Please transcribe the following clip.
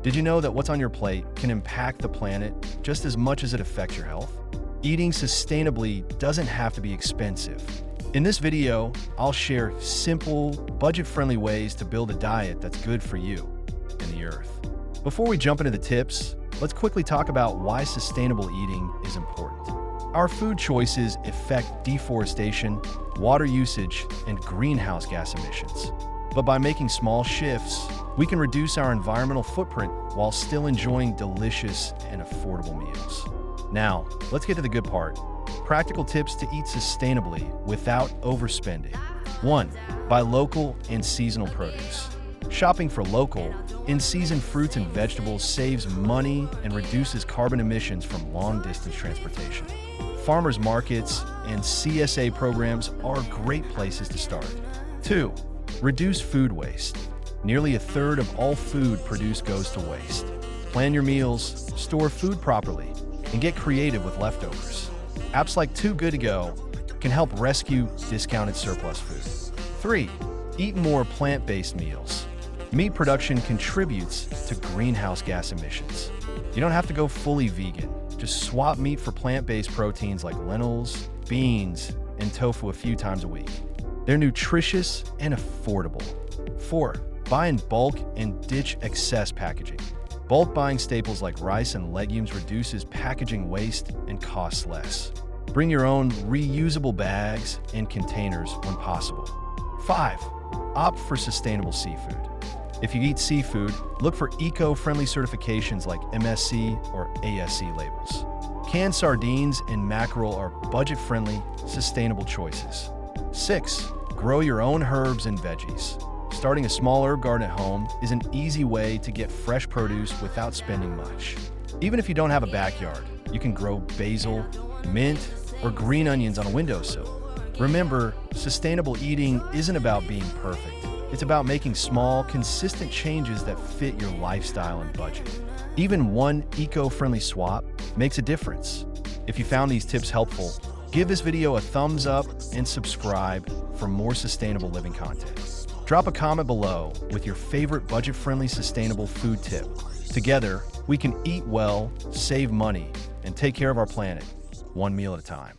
Did you know that what's on your plate can impact the planet just as much as it affects your health? Eating sustainably doesn't have to be expensive. In this video, I'll share simple, budget-friendly ways to build a diet that's good for you and the earth. Before we jump into the tips, let's quickly talk about why sustainable eating is important. Our food choices affect deforestation, water usage, and greenhouse gas emissions. But by making small shifts, we can reduce our environmental footprint while still enjoying delicious and affordable meals. Now, let's get to the good part. Practical tips to eat sustainably without overspending. 1. Buy local and seasonal produce. Shopping for local, in-season fruits and vegetables saves money and reduces carbon emissions from long-distance transportation. Farmers markets and CSA programs are great places to start. 2. Reduce food waste. Nearly a third of all food produced goes to waste. Plan your meals, store food properly, and get creative with leftovers. Apps like Too Good To Go can help rescue discounted surplus food. 3. Eat more plant-based meals. Meat production contributes to greenhouse gas emissions. You don't have to go fully vegan. Just swap meat for plant-based proteins like lentils, beans, and tofu a few times a week. They're nutritious and affordable. 4. Buy in bulk and ditch excess packaging. Bulk buying staples like rice and legumes reduces packaging waste and costs less. Bring your own reusable bags and containers when possible. 5. Opt for sustainable seafood. If you eat seafood, look for eco-friendly certifications like MSC or ASC labels. Canned sardines and mackerel are budget-friendly, sustainable choices. 6. Grow your own herbs and veggies. Starting a small herb garden at home is an easy way to get fresh produce without spending much. Even if you don't have a backyard, you can grow basil, mint, or green onions on a windowsill. Remember, sustainable eating isn't about being perfect. It's about making small, consistent changes that fit your lifestyle and budget. Even one eco-friendly swap makes a difference. If you found these tips helpful, give this video a thumbs up and subscribe for more sustainable living content. Drop a comment below with your favorite budget-friendly sustainable food tip. Together, we can eat well, save money, and take care of our planet, one meal at a time.